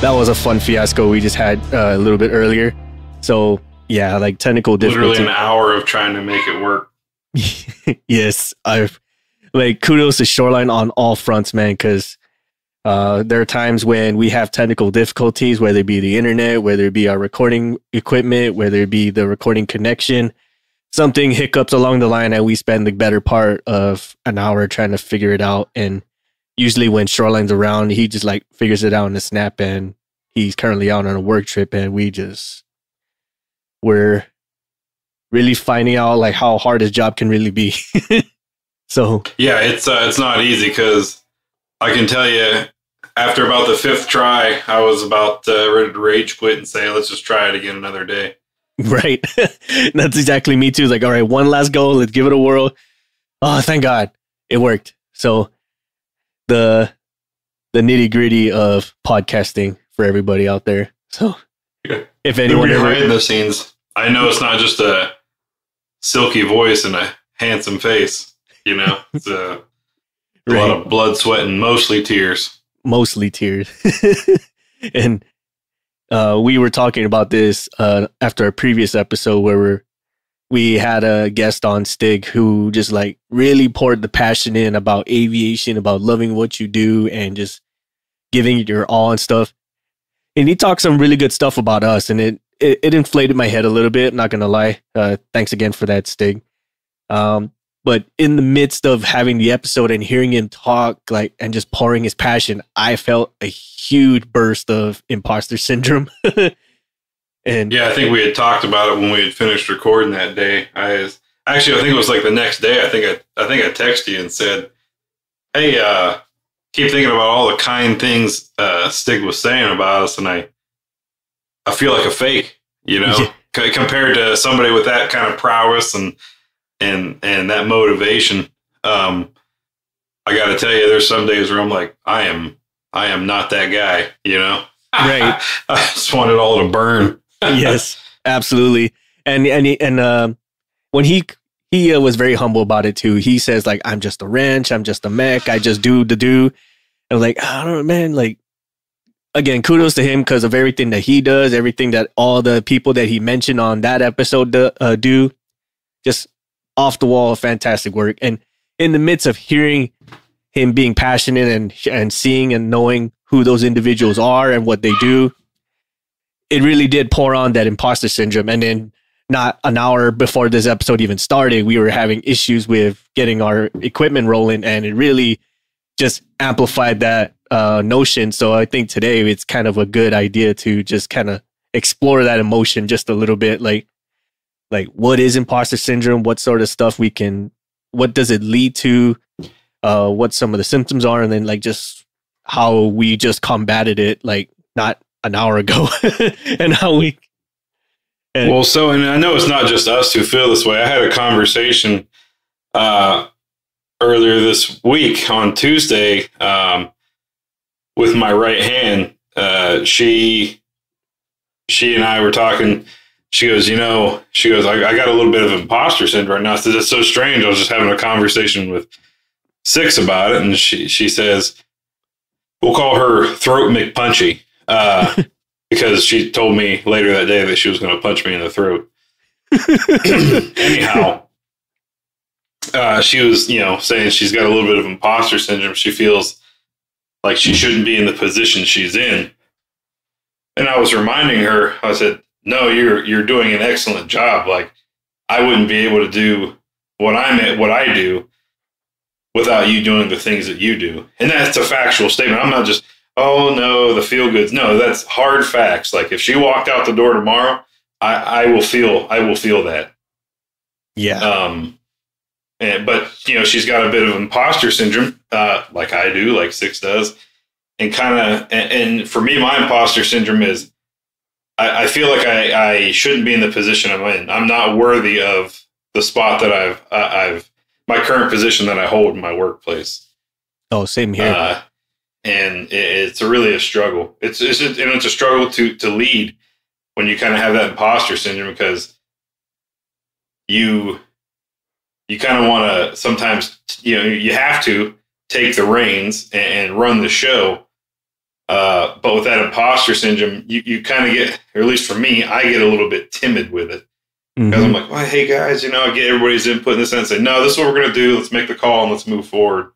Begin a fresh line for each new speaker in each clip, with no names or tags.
that was a fun fiasco we just had a little bit earlier. So yeah, like technical difficulty.
Literally an hour of trying to make it work.
Yes, I've like kudos to Shoreline on all fronts, man, because there are times when we have technical difficulties, whether it be the internet, whether it be our recording equipment, whether it be the recording connection, something hiccups along the line, and we spend the better part of an hour trying to figure it out. And usually when Shoreline's around, he just like figures it out in a snap, and he's currently out on a work trip, and we're really finding out like how hard his job can really be. So
yeah, it's not easy, because I can tell you, after about the 5th try, I was about ready to rage quit and say, let's just try it again another day.
Right. That's exactly me too. It's like, all right, one last go. Let's give it a whirl. Oh, thank God it worked. So the nitty gritty of podcasting for everybody out there. So if anyone ever
behind the scenes, I know it's not just a silky voice and a handsome face, you know, it's a lot of blood, sweat, and mostly tears.
Mostly tears. And we were talking about this after a previous episode where we had a guest on, Stig, who just like really poured the passion in about aviation, about loving what you do and just giving it your all and stuff. And he talked some really good stuff about us, and it inflated my head a little bit, not going to lie. Thanks again for that, Stig. But in the midst of having the episode and hearing him talk like and just pouring his passion, I felt a huge burst of imposter syndrome. And
yeah, I think we had talked about it when we had finished recording that day. I think it was like the next day. I think I texted you and said, "Hey, keep thinking about all the kind things Stig was saying about us, and I feel like a fake, you know, compared to somebody with that kind of prowess and that motivation." I got to tell you, there's some days where I'm like, I am not that guy, you know.
Right.
I just want it all to burn.
Yes, absolutely. And when he was very humble about it too. He says like, I'm just a wrench, I'm just a mech, I just do the do. And I'm like, I don't know, man. Like, again, kudos to him because of everything that he does, everything that all the people that he mentioned on that episode do. Just off the wall, fantastic work. And in the midst of hearing him being passionate and seeing and knowing who those individuals are and what they do, it really did pour on that imposter syndrome. And then not an hour before this episode even started, we were having issues with getting our equipment rolling, and it really just amplified that notion. So I think today it's kind of a good idea to just kind of explore that emotion just a little bit. Like what is imposter syndrome? What sort of stuff what does it lead to? What some of the symptoms are, and then like just how we just combated it, like not an hour ago, and how we. And Yeah.
But she's got a bit of imposter syndrome, like I do, like Six does. And and for me, my imposter syndrome is, I feel like I shouldn't be in the position I'm in. I'm not worthy of the spot that I've my current position that I hold in my workplace.
Oh, same here.
And it's really a struggle. It's a struggle to lead when you kind of have that imposter syndrome, because you kind of want to sometimes, you have to take the reins and run the show. But with that imposter syndrome, you kind of get, or at least for me, I get a little bit timid with it. Because I'm like, well, hey guys, I get everybody's input in this and say, no, this is what we're going to do. Let's make the call and let's move forward.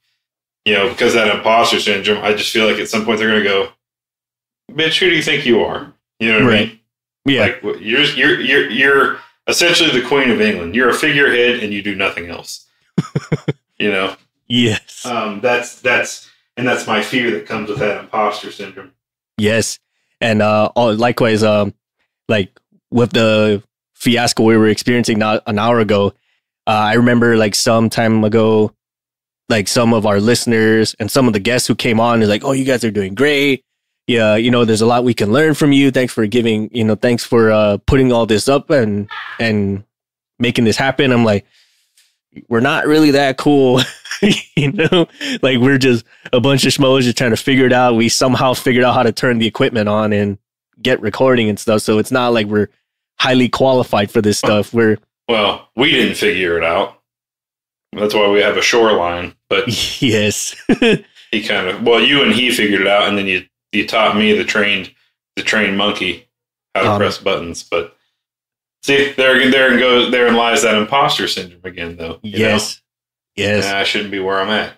Because of that imposter syndrome, I just feel like at some point they're going to go, bitch, who do you think you are? You know what I mean?
Yeah.
Like you're essentially the Queen of England. You're a figurehead and you do nothing else.
Yes.
That's my fear that comes with that imposter syndrome.
Yes. And likewise, like with the fiasco we were experiencing not an hour ago, I remember like some time ago, like some of our listeners and some of the guests who came on is like, oh, you guys are doing great. Yeah, there's a lot we can learn from you. Thanks for giving, thanks for putting all this up and making this happen. I'm like, we're not really that cool. Like we're just a bunch of schmoes just trying to figure it out. We somehow figured out how to turn the equipment on and get recording and stuff. So it's not like we're highly qualified for this stuff.
We didn't figure it out. That's why we have a shoreline. But
yes,
he kind of, you and he figured it out, and then you taught me, the trained monkey, how to press buttons. But see, therein lies that imposter syndrome again, though.
Yes. Yes.
I shouldn't be where I'm at.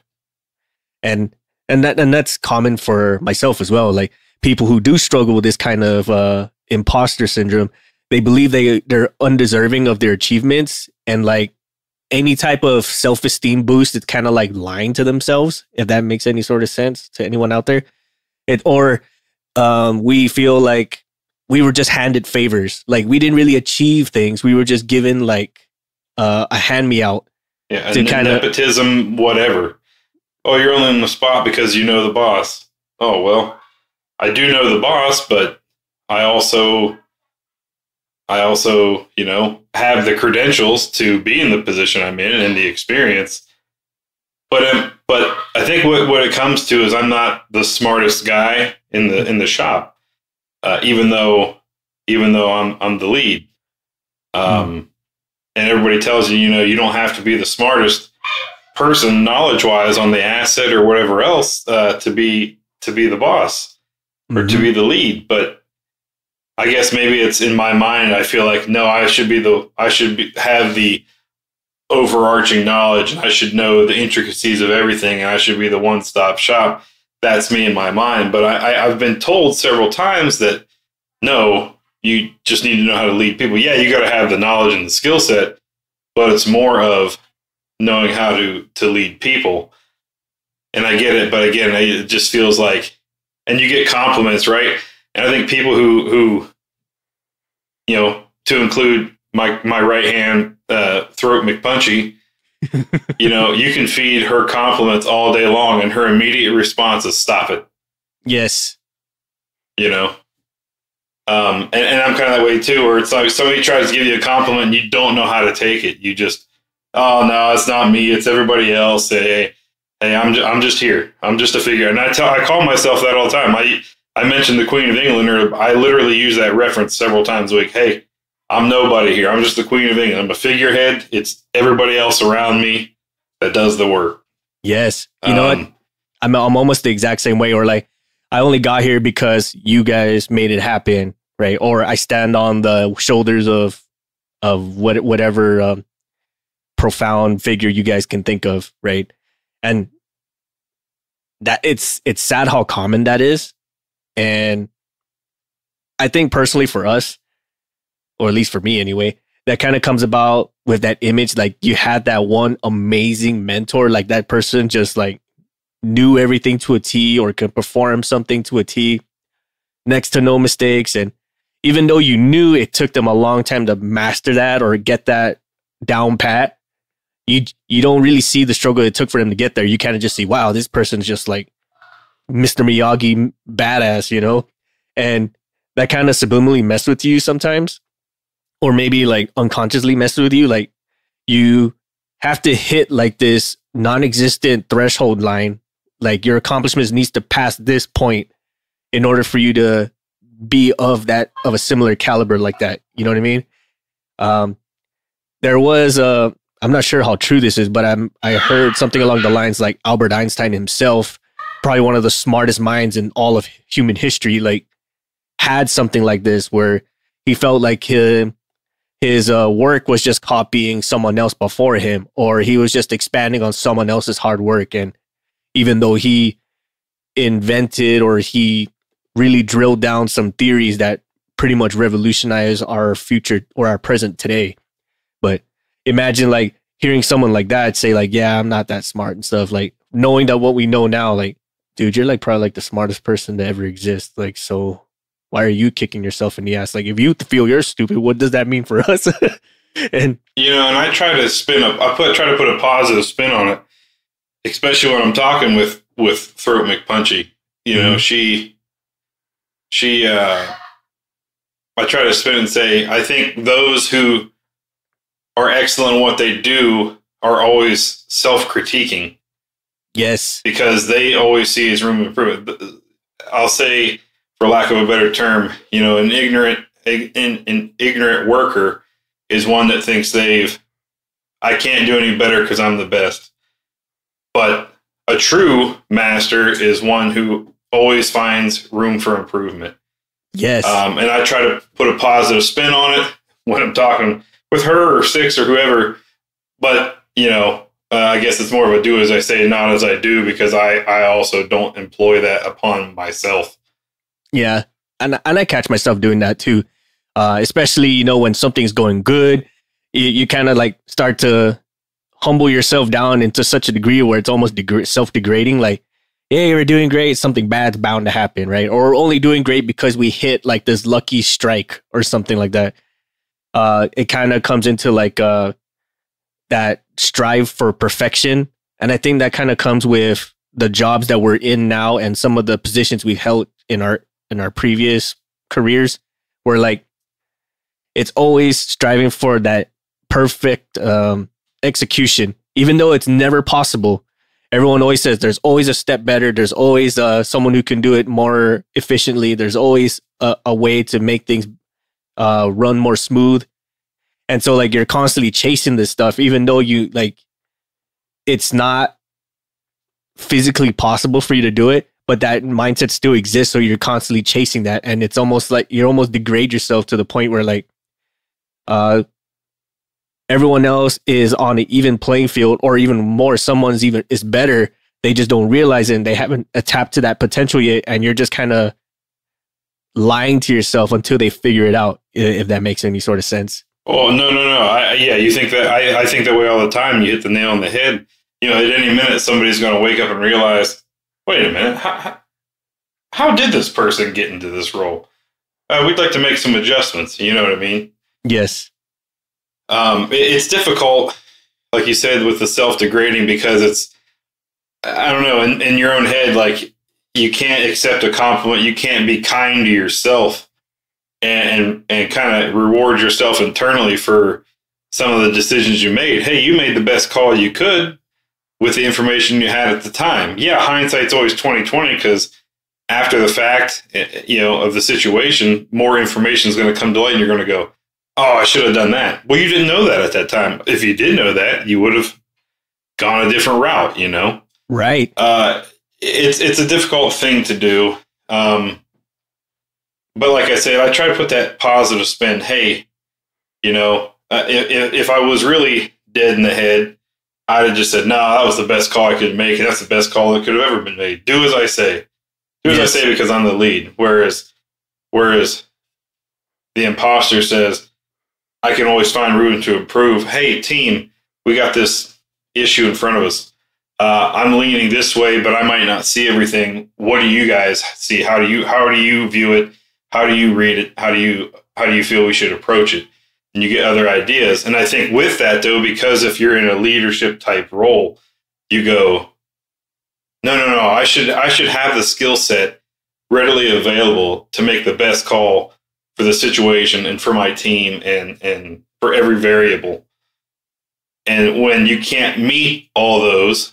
And that's common for myself as well. Like people who do struggle with this kind of imposter syndrome, they believe they're undeserving of their achievements, and like any type of self-esteem boost, it's kind of like lying to themselves, if that makes any sort of sense to anyone out there. We feel like we were just handed favors. Like we didn't really achieve things. We were just given like a hand-me-out.
Yeah, nepotism, whatever. Oh, you're only in the spot because you know the boss. Oh, well, I do know the boss, but I also, have the credentials to be in the position I'm in and the experience. But I think what it comes to is I'm not the smartest guy in the shop, even though I'm the lead. And everybody tells you, you don't have to be the smartest person knowledge-wise on the asset or whatever else to be the boss or to be the lead. But I guess maybe it's in my mind. I feel like no, I should have the overarching knowledge, and I should know the intricacies of everything, and I should be the one-stop shop. That's me in my mind. But I've been told several times that no. You just need to know how to lead people. Yeah, you got to have the knowledge and the skill set, but it's more of knowing how to lead people. And I get it, but again, it just feels like, and you get compliments, right? And I think people who to include my right hand throat McPunchy, you can feed her compliments all day long, and her immediate response is stop it.
Yes.
And I'm kind of that way too, where it's like somebody tries to give you a compliment and you don't know how to take it. You just, oh no, it's not me, it's everybody else. Hey, I'm just here. I'm just a figure. And I call myself that all the time. I mentioned the Queen of England, or I literally use that reference several times a week. Hey, I'm nobody here. I'm just the Queen of England. I'm a figurehead. It's everybody else around me that does the work.
Yes. You know what? I'm almost the exact same way. Or like, I only got here because you guys made it happen, right? Or I stand on the shoulders of whatever profound figure you guys can think of, right? And that it's sad how common that is. And I think personally for us, or at least for me anyway, that kind of comes about with that image. Like you had that one amazing mentor, like that person just like knew everything to a T or could perform something to a T, next to no mistakes. And even though you knew it took them a long time to master that or get that down pat, you don't really see the struggle it took for them to get there. You kind of just see, wow, this person's just like Mr. Miyagi badass, and that kind of subliminally messed with you sometimes, or maybe like unconsciously messed with you. Like you have to hit like this non-existent threshold line. Like your accomplishments needs to pass this point in order for you to be of a similar caliber like that. You know what I mean? There was I'm not sure how true this is, but I heard something along the lines like Albert Einstein himself probably one of the smartest minds in all of human history, like had something like this where he felt like his work was just copying someone else before him, or he was just expanding on someone else's hard work. And even though he invented or he really drilled down some theories that pretty much revolutionize our future or our present today. But imagine like hearing someone like that say like, yeah, I'm not that smart and stuff, like knowing that what we know now, like, dude, you're like probably like the smartest person to ever exist. Like, so why are you kicking yourself in the ass? Like, if you feel you're stupid, what does that mean for us? And
and I try to try to put a positive spin on it, especially when I'm talking with Throat McPunchy. I try to spin and say, I think those who are excellent in what they do are always self-critiquing.
Yes.
Because they always see as room of improvement. I'll say, for lack of a better term, an ignorant worker is one that thinks I can't do any better because I'm the best. But a true master is one who always finds room for improvement.
Yes.
And I try to put a positive spin on it when I'm talking with her or Six or whoever. But, I guess it's more of a do as I say, not as I do, because I also don't employ that upon myself.
Yeah. And I catch myself doing that too. Especially, when something's going good, you kind of like start to humble yourself down into such a degree where it's almost self-degrading. Like, hey, we're doing great. Something bad's bound to happen, right? Or we're only doing great because we hit like this lucky strike or something like that. It kind of comes into like that strive for perfection. And I think that kind of comes with the jobs that we're in now and some of the positions we've held in our previous careers, where like it's always striving for that perfect execution, even though it's never possible. Everyone always says there's always a step better. There's always someone who can do it more efficiently. There's always a way to make things run more smooth. And so like you're constantly chasing this stuff, even though you like it's not physically possible for you to do it, but that mindset still exists. So you're constantly chasing that. And it's almost like you almost degrade yourself to the point where like everyone else is on an even playing field, or even more, someone's even is better. They just don't realize it and they haven't tapped to that potential yet. And you're just kind of lying to yourself until they figure it out, if that makes any sort of sense.
Oh, no. You think that I think that way all the time. You hit the nail on the head. At any minute, somebody's going to wake up and realize, wait a minute, how did this person get into this role? We'd like to make some adjustments. You know what I mean?
Yes.
It's difficult, like you said, with the self-degrading, because it's, I don't know, in your own head, like you can't accept a compliment. You can't be kind to yourself and kind of reward yourself internally for some of the decisions you made. Hey, you made the best call you could with the information you had at the time. Yeah, hindsight's always 20/20, because after the fact, of the situation, more information is going to come to light, and you're going to go, oh, I should have done that. Well, you didn't know that at that time. If you did know that, you would have gone a different route,
Right.
It's a difficult thing to do. But like I said, I try to put that positive spin. Hey, if I was really dead in the head, I'd have just said, no, that was the best call I could make. And that's the best call that could have ever been made. Do as I say. Do as I say, because I'm the lead. Whereas the imposter says, I can always find room to improve. Hey, team, we got this issue in front of us. I'm leaning this way, but I might not see everything. What do you guys see? How do you view it? How do you read it? How do you feel we should approach it? And you get other ideas. And I think with that, though, because if you're in a leadership type role, you go, no, I should have the skill set readily available to make the best call for the situation and for my team and for every variable. And when you can't meet all those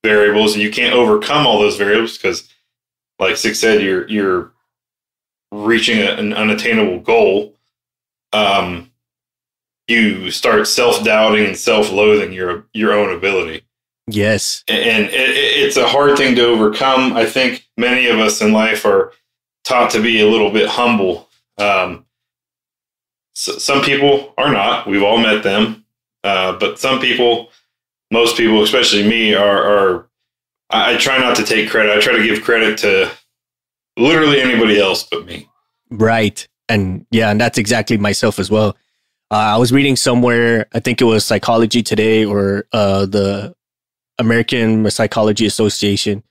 variables and you can't overcome all those variables, because like Six said, you're reaching an unattainable goal, you start self-doubting and self-loathing your own ability.
Yes.
And it's a hard thing to overcome. I think many of us in life are taught to be a little bit humble. So some people are not. We've all met them. But some people, most people, especially me, are I try not to take credit. I try to give credit to literally anybody else but me.
Right. And yeah, and that's exactly myself as well. I was reading somewhere, I think it was Psychology Today or the American Psychology Association.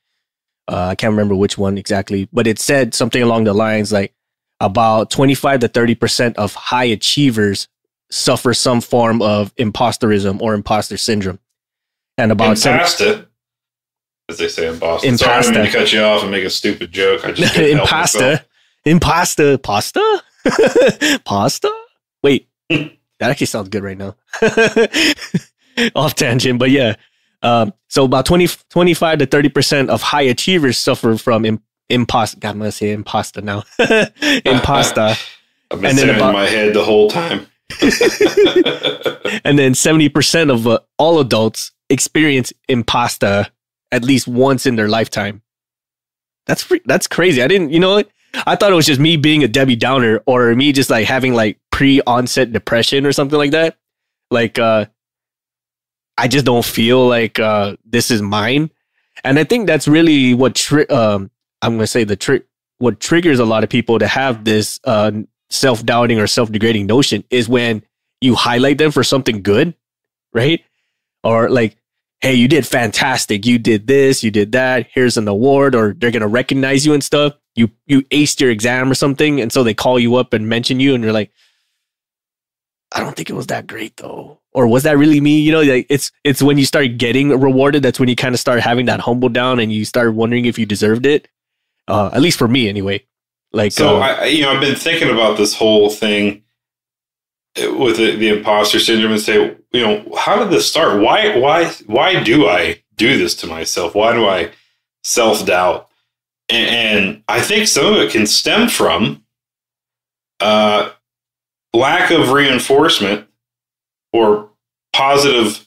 I can't remember which one exactly, but it said something along the lines like about 25 to 30% of high achievers suffer some form of imposterism or imposter syndrome. And about
Impasta, as they say in Boston. Sorry, I didn't mean to cut you off and make a stupid joke. I just couldn't help myself.
Pasta? Pasta? Wait, that actually sounds good right now. Off tangent, but yeah. So about 25 to 30% of high achievers suffer from imposter. God, I'm going to say imposter now. Impasta.
I've been saying it in my head the whole time.
And then 70% of all adults experience impasta at least once in their lifetime. That's crazy. I didn't, I thought it was just me being a Debbie Downer or me just like having like pre-onset depression or something like that. Like, I just don't feel like this is mine. And I think that's really what I'm going to say what triggers a lot of people to have this self-doubting or self-degrading notion is when you highlight them for something good, right? Or like, hey, you did fantastic. You did this, you did that. Here's an award, or they're going to recognize you and stuff. You aced your exam or something. And so they call you up and mention you and you're like, I don't think it was that great though. Or was that really me? Like it's when you start getting rewarded. That's when you kind of start having that humble down and you start wondering if you deserved it. At least for me anyway. Like,
so I've been thinking about this whole thing with the imposter syndrome and say, how did this start? Why do I do this to myself? Why do I self-doubt? And I think some of it can stem from lack of reinforcement or positive.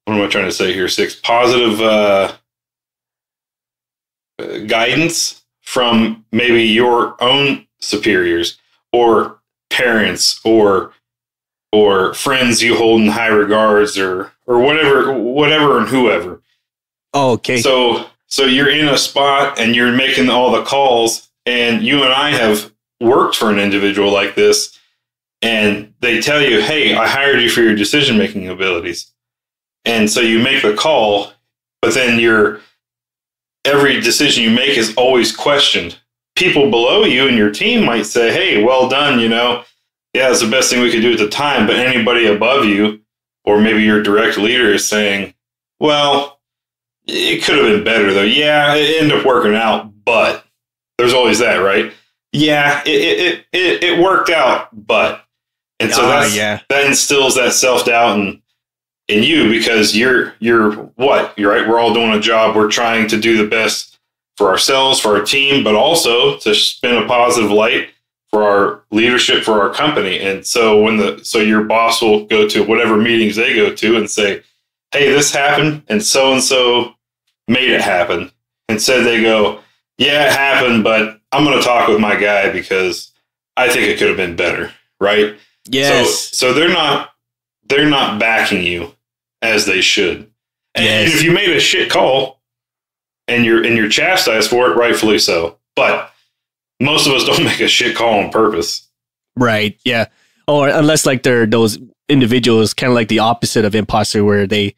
What am I trying to say here? Positive guidance from maybe your own superiors or parents or friends you hold in high regards or whatever and whoever.
Oh, okay.
So you're in a spot and you're making all the calls, and you and I have worked for an individual like this, and they tell you, hey, I hired you for your decision-making abilities. And so you make the call, but then every decision you make is always questioned. People below you and your team might say, hey, well done, yeah, it's the best thing we could do at the time. But anybody above you, or maybe your direct leader, is saying, well, it could have been better though. Yeah, it ended up working out, but there's always that, right? Yeah, it worked out, but. And so that instills that self-doubt in you, because you're right. We're all doing a job. We're trying to do the best for ourselves, for our team, but also to spin a positive light for our leadership, for our company. And so so your boss will go to whatever meetings they go to and say, hey, this happened and so made it happen. Instead they go, yeah, it happened, but I'm going to talk with my guy because I think it could have been better. Right.
Yes.
So they're not backing you as they should. And if you made a shit call and you're chastised for it, rightfully so. But most of us don't make a shit call on purpose.
Right. Yeah. Or unless like they're those individuals kind of like the opposite of imposter, where they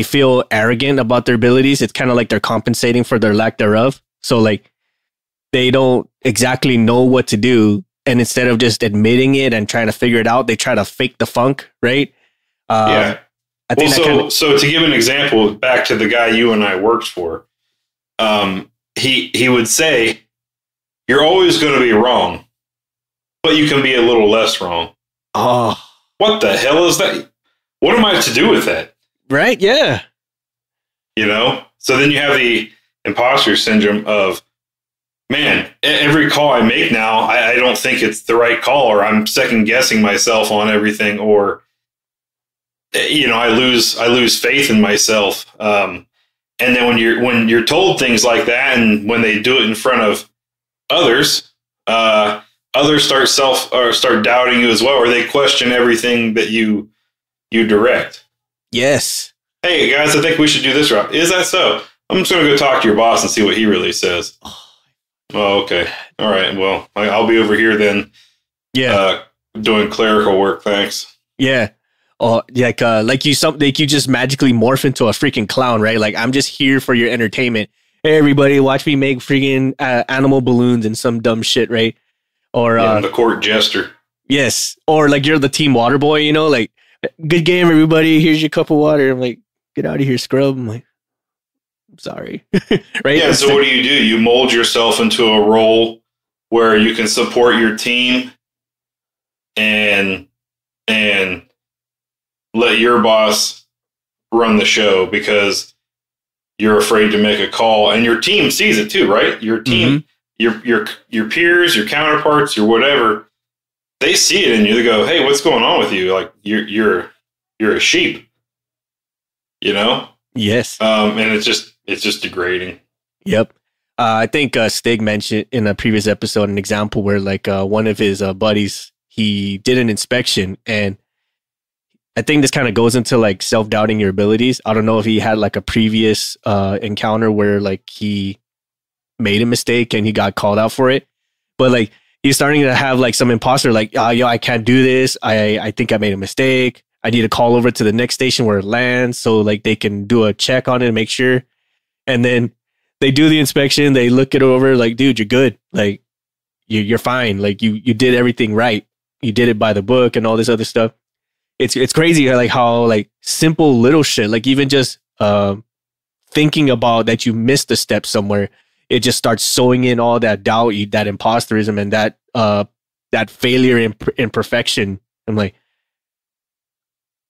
feel arrogant about their abilities. It's kind of like they're compensating for their lack thereof. So like they don't exactly know what to do. And instead of just admitting it and trying to figure it out, they try to fake the funk. Right.
Yeah. I think so to give an example, back to the guy you and I worked for, he would say, you're always going to be wrong, but you can be a little less wrong.
Oh,
what the hell is that? What am I to do with that?
Right. Yeah.
So then you have the imposter syndrome of, man, every call I make now, I don't think it's the right call, or I'm second guessing myself on everything, or I lose faith in myself. And then when you're told things like that, and when they do it in front of others, others start doubting you as well, or they question everything that you direct.
Yes.
Hey guys, I think we should do this route. Is that so? I'm just going to go talk to your boss and see what he really says. Oh, okay. All right. Well, I'll be over here then.
Yeah.
Doing clerical work. Thanks.
Yeah. Oh, like you just magically morph into a freaking clown, right? Like, I'm just here for your entertainment. Hey, everybody, watch me make freaking animal balloons and some dumb shit, right? Or
the court jester.
Yes. Or like you're the team water boy, like, good game, everybody. Here's your cup of water. I'm like, get out of here, scrub. I'm like, I'm sorry. Right?
Yeah. So what do? You mold yourself into a role where you can support your team and let your boss run the show because you're afraid to make a call, and your team sees it too, right? Your team, your peers, your counterparts, your whatever, they see it in you. They go, "Hey, what's going on with you? Like you're a sheep,
Yes.
And it's just degrading.
Yep. I think Stig mentioned in a previous episode an example where like one of his buddies, he did an inspection, and I think this kind of goes into like self-doubting your abilities. I don't know if he had like a previous encounter where like he made a mistake and he got called out for it, but like he's starting to have like some imposter, like, yo, I can't do this. I think I made a mistake. I need to call over to the next station where it lands so like they can do a check on it and make sure. And then they do the inspection. They look it over like, dude, you're good. Like you're fine. Like you did everything right. You did it by the book and all this other stuff. It's crazy like how like simple little shit, like even just thinking about that you missed a step somewhere, it just starts sewing in all that doubt, that imposterism, and that failure in imperfection. I'm like,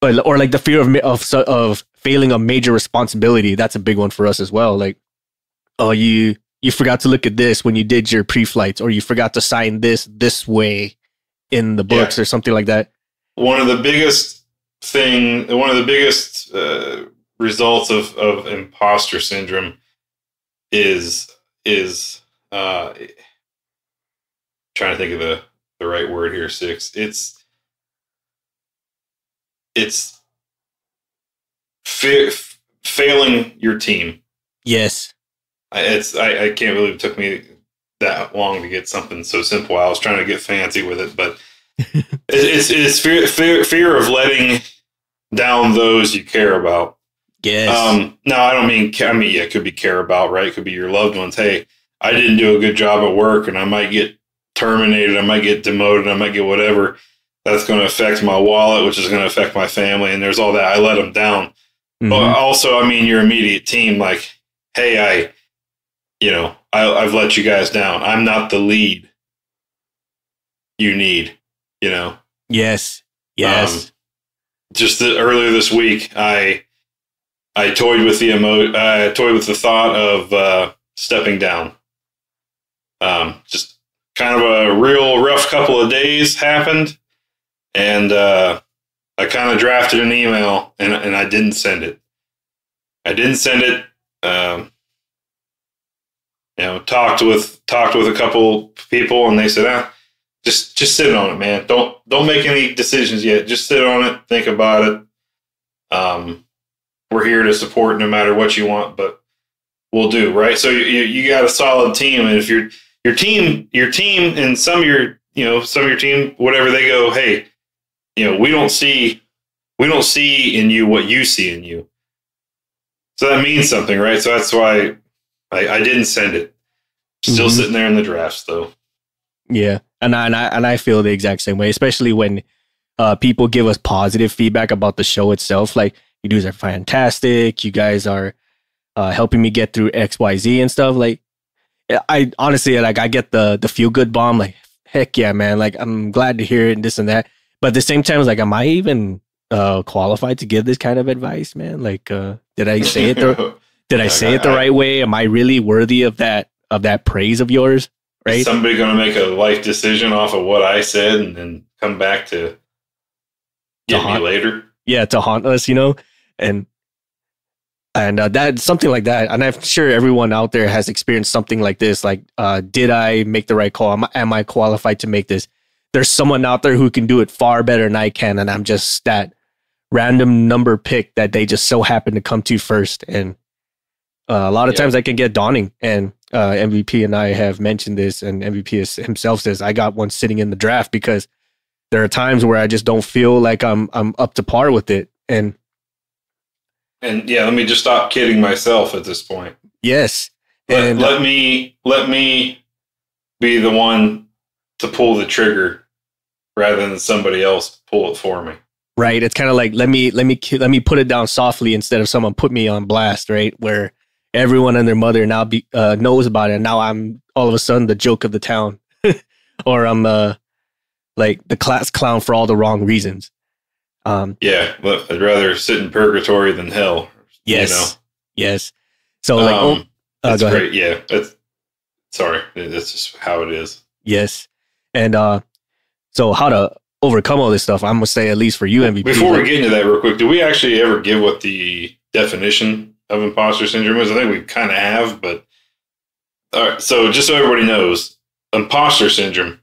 or like the fear of failing a major responsibility. That's a big one for us as well. Like, oh, you forgot to look at this when you did your pre-flights, or you forgot to sign this way in the books, or something like that.
One of the biggest results of imposter syndrome is trying to think of the right word here. It's failing your team.
Yes.
I can't believe it took me that long to get something so simple. I was trying to get fancy with it, but it's fear of letting down those you care about.
Yes.
No, I don't mean, yeah, it could be care about, right? It could be your loved ones. Hey, I didn't do a good job at work and I might get terminated. I might get demoted. I might get whatever. That's going to affect my wallet, which is going to affect my family. And there's all that. I let them down. Mm-hmm. But also, your immediate team, like, hey, I've let you guys down. I'm not the lead you need, Yes.
Yes.
Just earlier this week, I toyed with the thought of stepping down. Just kind of a real rough couple of days happened, and I kind of drafted an email, and I didn't send it. Talked with a couple people, and they said, just sit on it, man. Don't make any decisions yet. Just sit on it. Think about it. We're here to support no matter what you want, but we'll do, right? So you got a solid team, and if your team and some of your team, whatever, they go, hey, we don't see in you what you see in you. So that means something, right? So that's why I didn't send it. Still sitting there in the drafts, though.
Yeah, and I feel the exact same way, especially when people give us positive feedback about the show itself. Like, you dudes are fantastic. You guys are helping me get through XYZ and stuff. Like, I honestly, like, I get the feel good bomb. Like, heck yeah, man. Like, I'm glad to hear it and this and that. But at the same time, it's like, am I even qualified to give this kind of advice, man? Like, did I say it the right way? Am I really worthy of that praise of yours? Right?
Is somebody going to make a life decision off of what I said and then come back to get me later?
yeah, to haunt us, you know, and that something like that. And I'm sure everyone out there has experienced something like this. Like, did I make the right call? Am I qualified to make this? There's someone out there who can do it far better than I can, and I'm just that random number pick that they just so happen to come to first. And a lot of times that can get daunting. And MVP and I have mentioned this, and MVP himself says, I got one sitting in the draft because there are times where I just don't feel like I'm up to par with it. And
yeah, let me just stop kidding myself at this point.
Yes.
And let me be the one to pull the trigger rather than somebody else pull it for me.
Right. It's kind of like, let me put it down softly instead of someone put me on blast, right? Where everyone and their mother now knows about it. And now I'm all of a sudden the joke of the town, or I'm like the class clown for all the wrong reasons.
Yeah, but I'd rather sit in purgatory than hell.
Yes.
You know?
Yes. So like,
that's
go
great.
ahead.
Yeah. Sorry. That's just how it is.
Yes. And so how to overcome all this stuff, I'm going to say, at least for you, MVP.
Before we get into that real quick, do we actually ever give what the definition of imposter syndrome is? I think we kind of have, but all right. So just so everybody knows, imposter syndrome,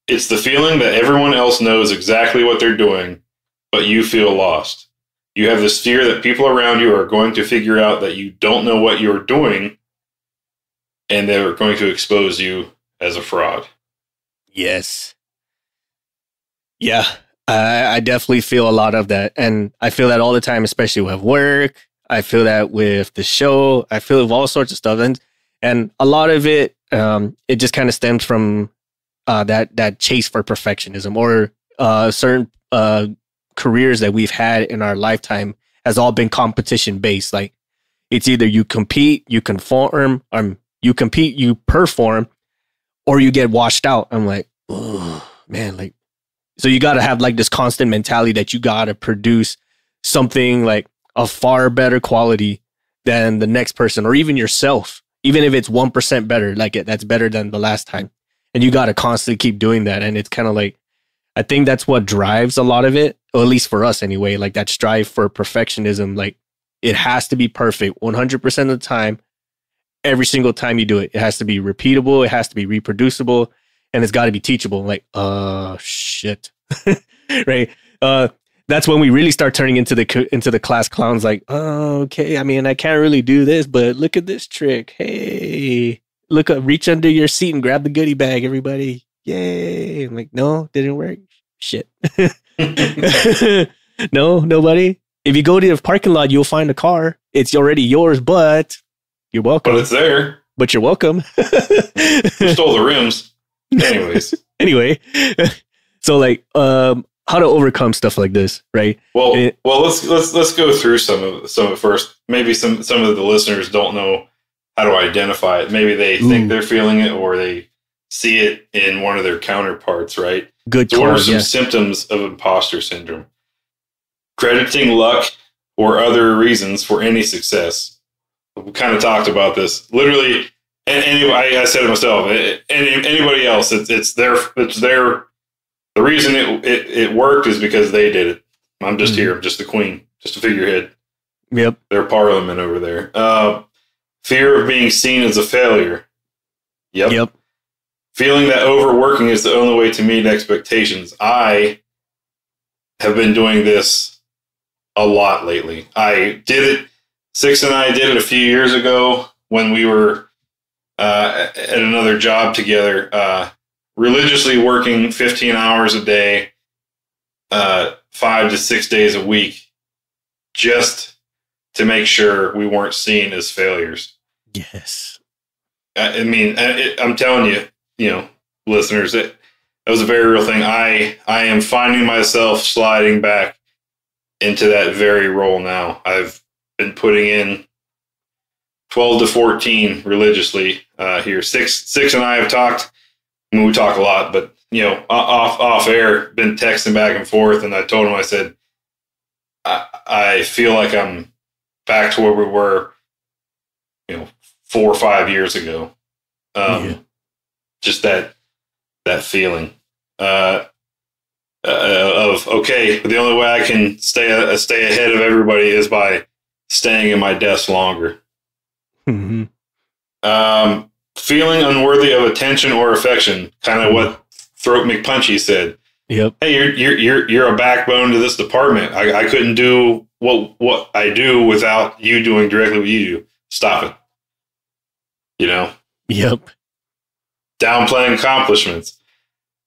it's the feeling that everyone else knows exactly what they're doing, but you feel lost. You have this fear that people around you are going to figure out that you don't know what you're doing, and they're going to expose you as a fraud.
Yes. Yeah, I definitely feel a lot of that. And I feel that all the time, especially with work. I feel that with the show. I feel with all sorts of stuff. And a lot of it, it just kind of stems from that chase for perfectionism, or certain careers that we've had in our lifetime has all been competition based. Like, it's either you compete, you conform, you compete, you perform, or you get washed out. I'm like, oh man, like, so you got to have like this constant mentality that you got to produce something like a far better quality than the next person, or even yourself, even if it's 1% better, like that's better than the last time. And you got to constantly keep doing that. And it's kind of like, I think that's what drives a lot of it, or at least for us anyway, like that strive for perfectionism. Like, it has to be perfect 100% of the time. Every single time you do it, it has to be repeatable. It has to be reproducible, and it's got to be teachable. Like, shit. Right. That's when we really start turning into the class clowns. Like, oh, okay. I mean, I can't really do this, but look at this trick. Hey, look up, reach under your seat and grab the goodie bag, everybody. Yay. I'm like, no, didn't work. Shit. No, nobody. If you go to the parking lot, you'll find a car. It's already yours, but you're welcome.
But it's there.
But you're welcome.
Who stole the rims? Anyways.
Anyway. So like, how to overcome stuff like this, right?
Well, let's go through some of it first. Maybe some of the listeners don't know how to identify it. Maybe they think they're feeling it, or they see it in one of their counterparts, right?
Good.
So what are some symptoms of imposter syndrome? Crediting luck or other reasons for any success. We kind of talked about this. Literally, anyway, I said it myself. Anybody else, it's their. The reason it worked is because they did it. I'm just here. I'm just the queen, just a figurehead.
Yep.
They're parliament over there. Fear of being seen as a failure. Yep. Feeling that overworking is the only way to meet expectations. I have been doing this a lot lately. I did it. Six and I did it a few years ago when we were at another job together. Religiously working 15 hours a day, 5 to 6 days a week, just to make sure we weren't seen as failures.
Yes.
I mean, I'm telling you, listeners, that was a very real thing. I am finding myself sliding back into that very role now. I've been putting in 12 to 14 religiously here. Six and I have talked. I mean, we talk a lot, but off air, been texting back and forth, and I told him, I said, I feel like I'm back to where we were, 4 or 5 years ago. Just that feeling of myself, okay, the only way I can stay ahead of everybody is by staying in my desk longer.
Mm-hmm.
Feeling unworthy of attention or affection, kind of what Throat McPunchy said.
Yep.
Hey, you're a backbone to this department. I couldn't do what I do without you doing directly what you do. Stop it. You know?
Yep.
Downplaying accomplishments.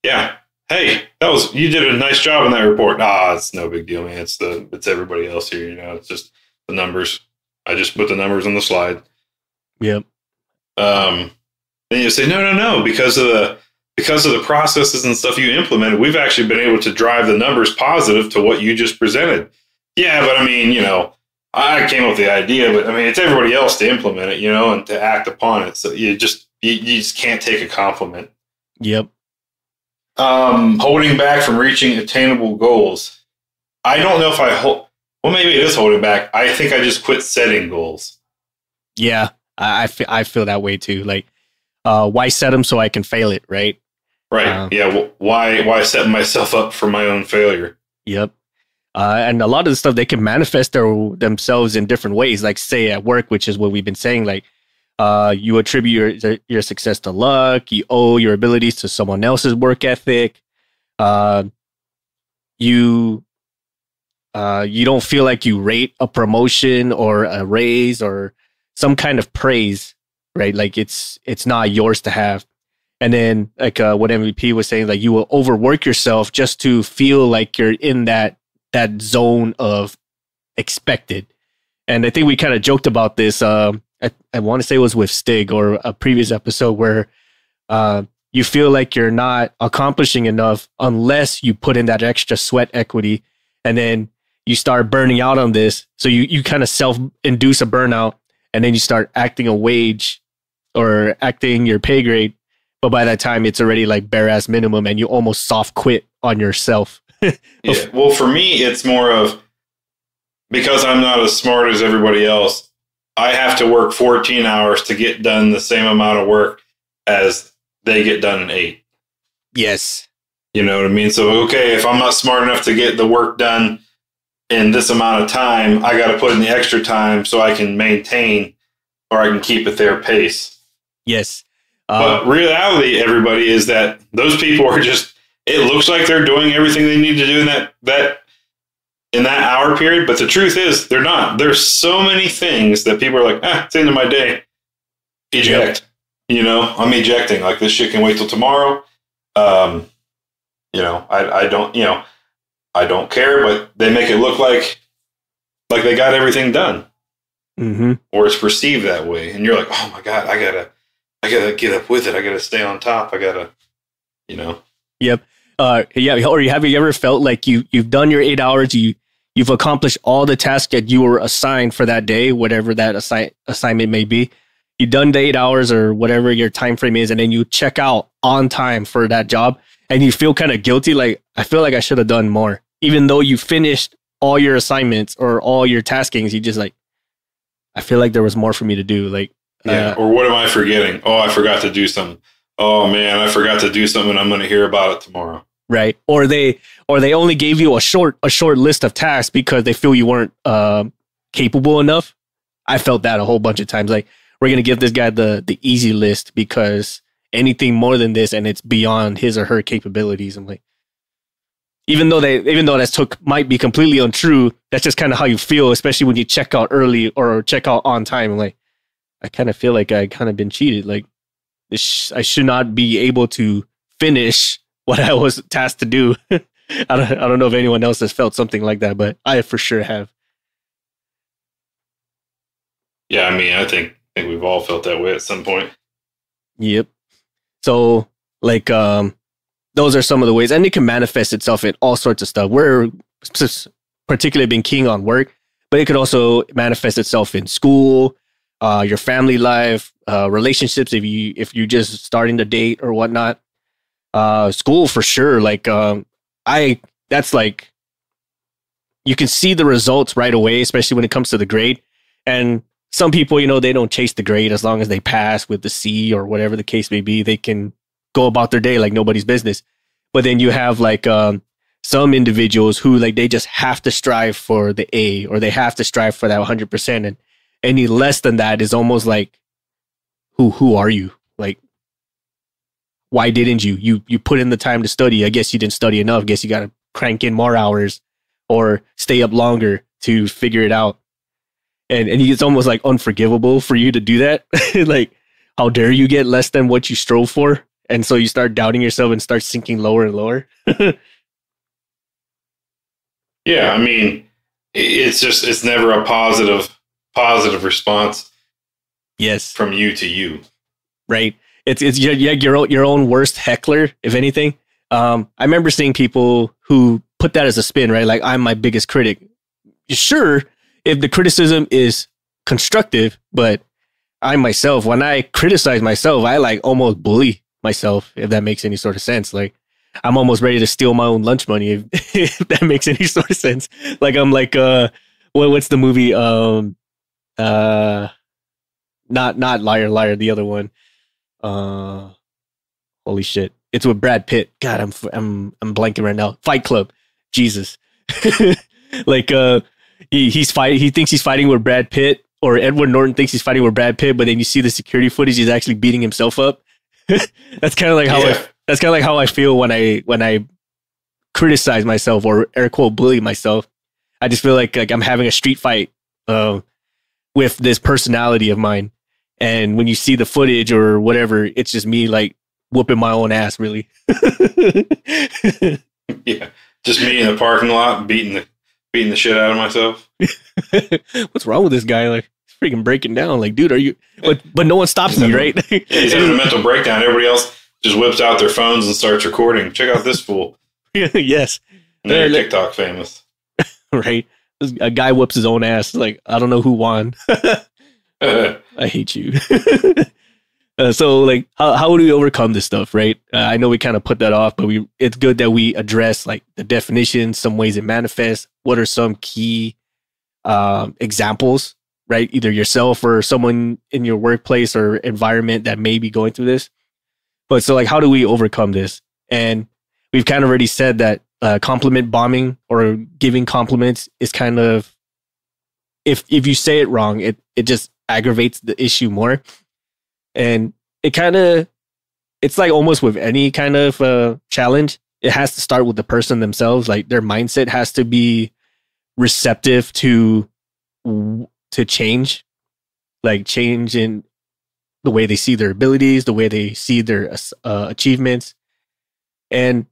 Yeah. Hey, you did a nice job in that report. It's no big deal, man. It's everybody else here, you know. It's just the numbers. I just put the numbers on the slide.
Yep.
Then you say, no, because of the processes and stuff you implemented, we've actually been able to drive the numbers positive to what you just presented. Yeah, but I mean, you know, I came up with the idea, but I mean, it's everybody else to implement it, you know, and to act upon it. So you just can't take a compliment.
Yep.
Holding back from reaching attainable goals. I don't know if well, maybe it is holding back. I think I just quit setting goals.
Yeah, I feel that way too. Like, why set them so I can fail it, right?
Right. Yeah. Why set myself up for my own failure?
Yep. And a lot of the stuff, they can manifest themselves in different ways. Like, say at work, which is what we've been saying. Like, you attribute your success to luck. You owe your abilities to someone else's work ethic. You don't feel like you rate a promotion or a raise or some kind of praise, right? Like it's not yours to have. And then like what MVP was saying, like you will overwork yourself just to feel like you're in that zone of expected. And I think we kind of joked about this. I want to say it was with Stig or a previous episode where you feel like you're not accomplishing enough unless you put in that extra sweat equity, and then you start burning out on this. So you kind of self-induce a burnout, and then you start acting a wage or acting your pay grade. But by that time, it's already like bare ass minimum, and you almost soft quit on yourself.
Yeah. Well, for me, it's more of because I'm not as smart as everybody else. I have to work 14 hours to get done the same amount of work as they get done in 8.
Yes.
You know what I mean? So, okay, if I'm not smart enough to get the work done in this amount of time, I got to put in the extra time so I can maintain or I can keep at their pace.
Yes.
But reality, everybody, is that those people are just, it looks like they're doing everything they need to do in that hour period. But the truth is they're not. There's so many things that people are like, it's the end of my day. Eject. Yep. You know, I'm ejecting. Like, this shit can wait till tomorrow. You know, I don't care, but they make it look like they got everything done.
Mm-hmm.
Or it's perceived that way. And you're like, oh my God, I gotta get up with it. I gotta stay on top. I gotta, you know.
Yep. Yeah. Or have you ever felt like you've done your 8 hours, you've accomplished all the tasks that you were assigned for that day, whatever that assignment may be. You've done the 8 hours or whatever your time frame is, and then you check out on time for that job, and you feel kind of guilty. Like, I feel like I should have done more, even though you finished all your assignments or all your taskings. You just like, I feel like there was more for me to do. Like,
yeah. Or what am I forgetting? Oh, I forgot to do something. Oh man, I forgot to do something. I'm going to hear about it tomorrow.
Right. Or they only gave you a short list of tasks because they feel you weren't capable enough. I felt that a whole bunch of times. Like, we're going to give this guy the easy list because anything more than this and it's beyond his or her capabilities. I'm like, even though that might be completely untrue, that's just kind of how you feel, especially when you check out early or check out on time. I'm like, I kind of feel like I kind of been cheated. Like, I should not be able to finish what I was tasked to do. I don't know if anyone else has felt something like that, but I for sure have.
Yeah, I mean, I think we've all felt that way at some point.
Yep. So, like, those are some of the ways, and it can manifest itself in all sorts of stuff. We're particularly been keen on work, but it could also manifest itself in school, your family life, relationships. If you just starting to date or whatnot, school for sure. Like, that's like, you can see the results right away, especially when it comes to the grade. And some people, you know, they don't chase the grade. As long as they pass with the C or whatever the case may be, they can go about their day like nobody's business. But then you have like some individuals who like they just have to strive for the A, or they have to strive for that 100%, and any less than that is almost like, who are you? Like, why didn't you put in the time to study? I guess you didn't study enough. I guess you got to crank in more hours or stay up longer to figure it out. And it's almost like unforgivable for you to do that. Like, how dare you get less than what you strove for? And so you start doubting yourself and start sinking lower and lower.
Yeah, I mean, it's never a positive response.
Yes,
from you to you,
right? It's your own worst heckler, if anything. I remember seeing people who put that as a spin, right? Like, I'm my biggest critic. Sure, if the criticism is constructive, but I myself, when I criticize myself, I like almost bully myself, if that makes any sort of sense. Like, I'm almost ready to steal my own lunch money, if that makes any sort of sense. Like, I'm like, what's the movie? Not Liar Liar, the other one. Holy shit. It's with Brad Pitt. God, I'm blanking right now. Fight Club. Jesus. Like, he thinks he's fighting with Brad Pitt, or Edward Norton thinks he's fighting with Brad Pitt, but then you see the security footage, he's actually beating himself up. That's kind of like how I feel when I criticize myself, or air quote bully myself. I just feel like I'm having a street fight with this personality of mine. And when you see the footage or whatever, it's just me like whooping my own ass, really.
Yeah, just me in the parking lot beating the shit out of myself.
What's wrong with this guy? Like, he's freaking breaking down. Like, dude, are you? But no one stops me, right?
Yeah, he's having a mental breakdown. Everybody else just whips out their phones and starts recording. Check out this fool.
Yes.
And they're TikTok famous.
Right. A guy whoops his own ass. Like, I don't know who won. I hate you. So, like, how do we overcome this stuff, right? I know we kind of put that off, but it's good that we address like the definition, some ways it manifests. What are some key examples, right? Either yourself or someone in your workplace or environment that may be going through this. But so, like, how do we overcome this? And we've kind of already said that compliment bombing, or giving compliments, is kind of, if you say it wrong, it just aggravates the issue more. And it's like almost with any kind of challenge, it has to start with the person themselves. Like, their mindset has to be receptive to change, like change in the way they see their abilities, the way they see their achievements. And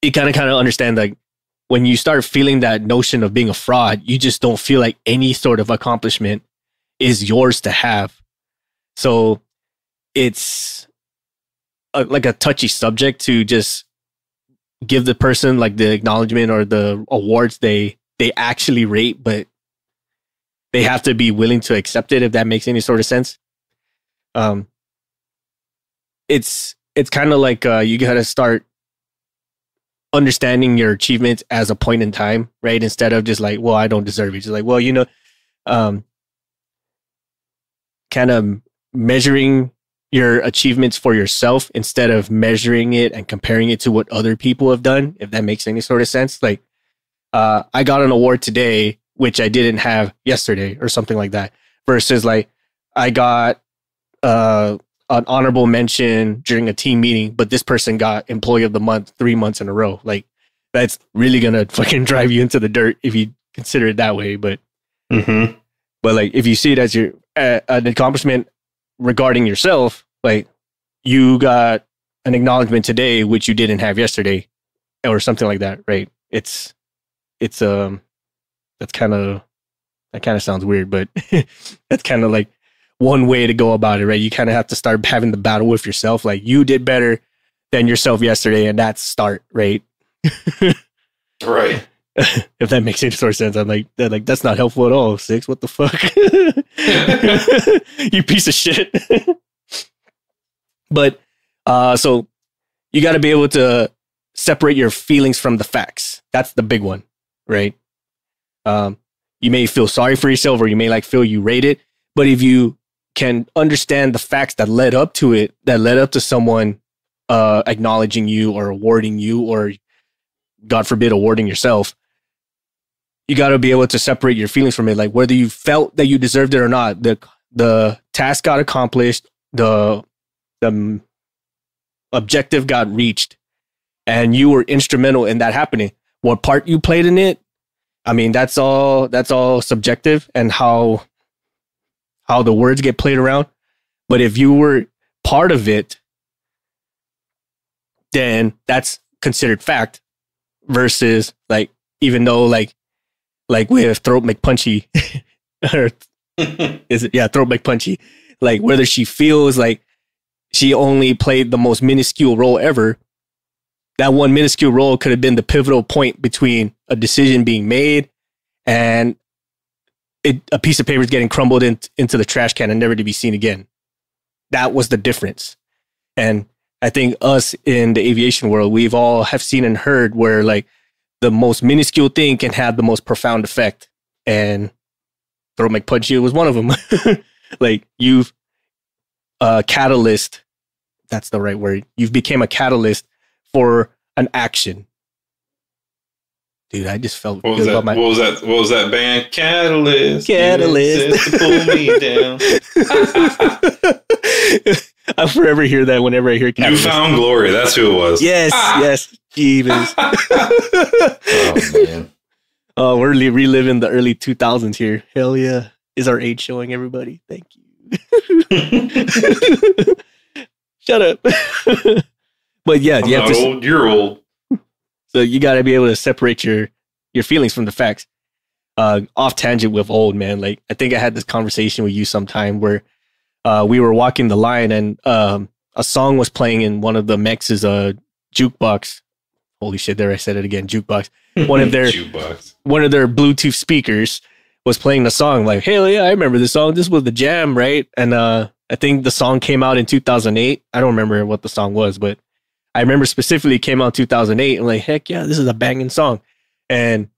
you kind of understand, like, when you start feeling that notion of being a fraud, you just don't feel like any sort of accomplishment is yours to have. So it's like a touchy subject to just give the person like the acknowledgement or the awards they actually rate, but they have to be willing to accept it, if that makes any sort of sense. It's kind of like you got to start understanding your achievements as a point in time, right? Instead of just like, well, I don't deserve it. Just like, well, kind of measuring your achievements for yourself instead of measuring it and comparing it to what other people have done, if that makes any sort of sense. Like, I got an award today, which I didn't have yesterday, or something like that, versus like I got an honorable mention during a team meeting, but this person got employee of the month 3 months in a row. Like, that's really gonna fucking drive you into the dirt if you consider it that way. But but like, if you see it as your an accomplishment regarding yourself, like, you got an acknowledgement today which you didn't have yesterday, or something like that, right? It's that kind of sounds weird, but that's kind of like one way to go about it, right? You kind of have to start having the battle with yourself. Like, you did better than yourself yesterday, and that's start, right?
Right.
If that makes any sort of sense. I'm like, that's not helpful at all. Six, what the fuck? You piece of shit. But so you got to be able to separate your feelings from the facts. That's the big one, right? You may feel sorry for yourself, or you may like feel you rate it, but if you can understand the facts that led up to it, that led up to someone acknowledging you or awarding you or God forbid, awarding yourself, you got to be able to separate your feelings from it. Like whether you felt that you deserved it or not, the task got accomplished, the objective got reached, and you were instrumental in that happening. What part you played in it, I mean, that's all subjective and how the words get played around. But if you were part of it, then that's considered fact versus like, even though like with Throat McPunchy or is it? Yeah. Throat McPunchy, like whether she feels like she only played the most minuscule role ever, that one minuscule role could have been the pivotal point between a decision being made and a piece of paper is getting crumbled into the trash can and never to be seen again. That was the difference. And I think us in the aviation world, we've all have seen and heard where like the most minuscule thing can have the most profound effect. And Throat McPunchy was one of them. Like you've catalyst, that's the right word. You've became a catalyst for an action. Dude, I just felt
what was
good
that?
about
What was that band? Catalyst.
Catalyst.
To pull me down.
I forever hear that whenever I hear Catalyst.
Newfound Glory. That's who it was.
Yes, yes. Jeebus.
Oh man.
Oh, we're reliving the early 2000s here. Hell yeah. Is our age showing, everybody? Thank you. Shut up. But yeah,
I'm not old. You're old.
So you got to be able to separate your feelings from the facts. Off tangent with old, man. Like I think I had this conversation with you sometime where we were walking the line and a song was playing in one of the Mex's jukebox. Holy shit! There I said it again. Jukebox. One of their
jukebox.
One of their Bluetooth speakers was playing the song. Like, hell yeah, I remember this song. This was the jam, right? And I think the song came out in 2008. I don't remember what the song was, but I remember specifically it came out in 2008. I'm like, heck yeah, this is a banging song. And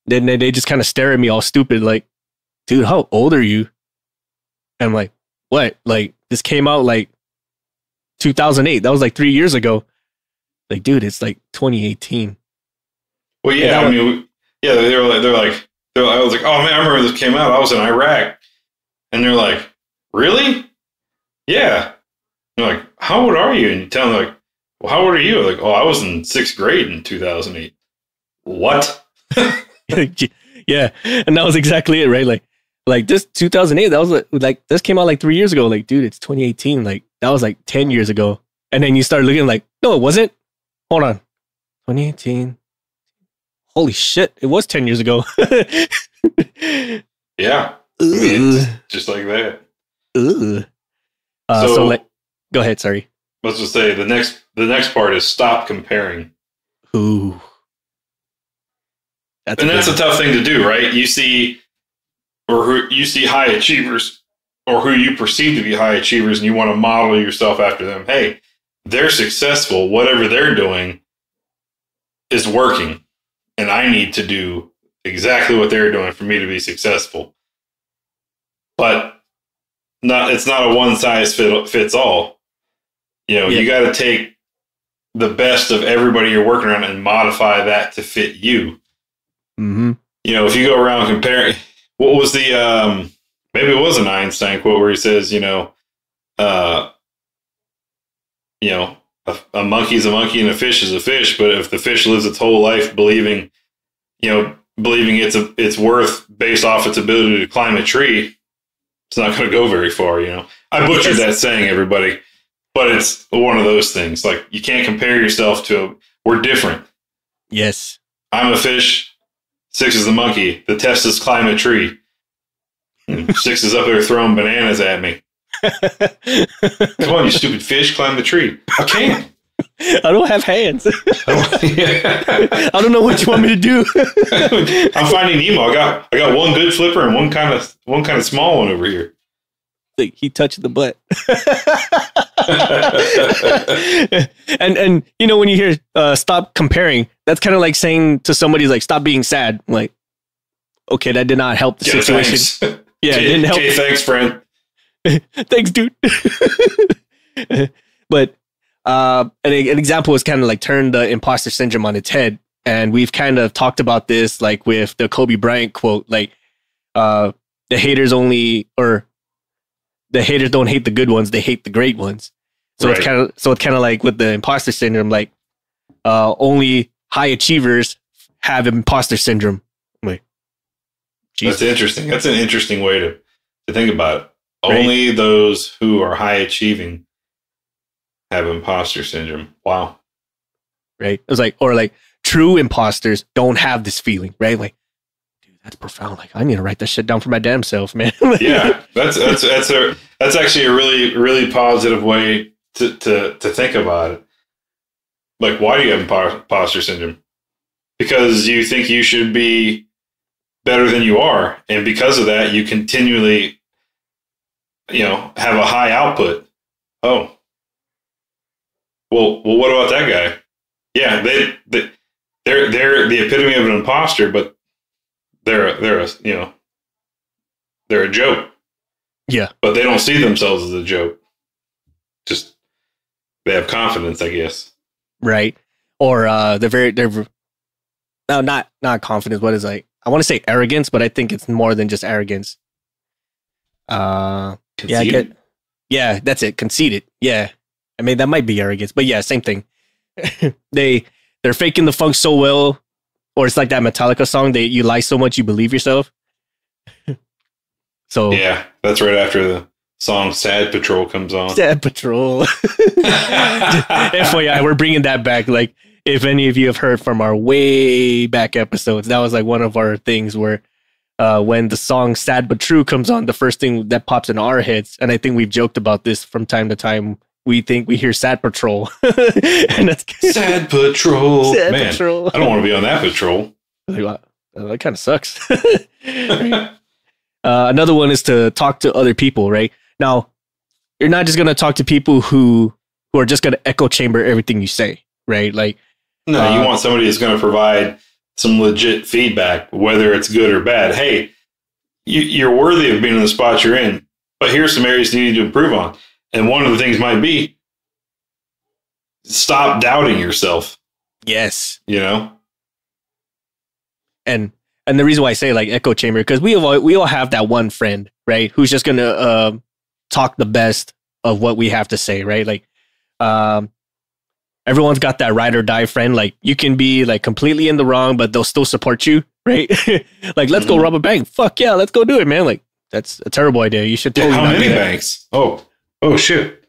then they just kind of stare at me all stupid, like, dude, how old are you? And I'm like, what? Like, this came out like 2008. That was like 3 years ago. Like, dude, it's like 2018.
Well, yeah, I mean, yeah, I was like, oh man, I remember this came out. I was in Iraq, and they're like, really? Yeah. They're like, how old are you? And you tell them like, well, how old are you? Like, oh, I was in 6th grade in 2008. What?
Yeah, and that was exactly it, right? Like this 2008, that was like this came out like 3 years ago. Like, dude, it's 2018. Like that was like 10 years ago. And then you start looking like, no, it wasn't. Hold on, 2018. Holy shit, it was 10 years ago.
Yeah, I mean, it's just like that.
So like, go ahead. Sorry.
Let's just say the next part is stop comparing.
Ooh.
That's a tough thing to do, right? You see high achievers or who you perceive to be high achievers and you want to model yourself after them. Hey, they're successful. Whatever they're doing is working. And I need to do exactly what they're doing for me to be successful. But it's not a one size fits all. You know, You got to take the best of everybody you're working around and modify that to fit you.
Mm-hmm.
You know, if you go around comparing, what was the, maybe it was an Einstein quote where he says, a monkey's a monkey and a fish is a fish. But if the fish lives its whole life believing it's worth based off its ability to climb a tree, it's not going to go very far. I butchered that saying, everybody, but it's one of those things. Like you can't compare yourself to. We're different.
Yes,
I'm a fish. 6 is the monkey. The test is climb a tree. 6 is up there throwing bananas at me. Come on, you stupid fish, climb the tree. I can't.
I don't have hands. I don't know what you want me to do.
I'm Finding Nemo. I got one good flipper and one kind of small one over here.
Like he touched the butt. and when you hear stop comparing, that's kind of like saying to somebody like stop being sad. Like, okay, that did not help the situation.
Thanks.
Yeah, it didn't help.
Okay, thanks, friend.
Thanks, dude. But an example is kind of like turn the imposter syndrome on its head. And we've kind of talked about this, like with the Kobe Bryant quote, like the haters don't hate the good ones, they hate the great ones. So
Right.
it's kind of like with the imposter syndrome, like only high achievers have imposter syndrome. I'm like, Jesus.
That's interesting. That's an interesting way to think about it.
Right.
Only those who are high achieving have imposter syndrome. Wow.
Right? It was like, or like true imposters don't have this feeling, right? Like, dude, that's profound. Like, I need to write that shit down for my damn self, man.
Yeah, that's actually a really, really positive way to think about it. Like, why do you have imposter syndrome? Because you think you should be better than you are, and because of that, you continually, have a high output. Oh, well, what about that guy? Yeah, they're the epitome of an imposter, but they're a joke.
Yeah,
But they don't see themselves as a joke. Just they have confidence, I guess.
right. Or they're no, not confidence. What is like? I want to say arrogance, but I think it's more than just arrogance.
Conceited?
Yeah, that's it. Conceited. Yeah, I mean that might be arrogance, but yeah, same thing. They're faking the funk so well, or it's like that Metallica song that you lie so much you believe yourself. So
Yeah, that's right after the song "Sad Patrol" comes on.
Sad Patrol. FYI, we're bringing that back. Like, if any of you have heard from our way back episodes, that was like one of our things where when the song Sad But True comes on, the first thing that pops in our heads, and I think we've joked about this from time to time, we think we hear Sad Patrol. And that's
Sad Patrol.
Sad
Man,
Patrol.
I don't want to be on that patrol.
Like, wow, that kind of sucks. Another one is to talk to other people, right? Now, you're not just going to talk to people who are just going to echo chamber everything you say, right? Like,
No, you want somebody who's going to provide some legit feedback, whether it's good or bad. Hey, you're worthy of being in the spot you're in, but here's some areas you need to improve on. And one of the things might be stop doubting yourself.
yes. And the reason why I say like echo chamber, because we all have that one friend, right? Who's just going to talk the best of what we have to say, right? Like, everyone's got that ride or die friend. Like, you can be like completely in the wrong, but they'll still support you, right? Like, let's go rob a bank. Fuck yeah, let's go do it, man. Like, that's a terrible idea. You should totally
How
not
many
do that.
banks? Oh, shit.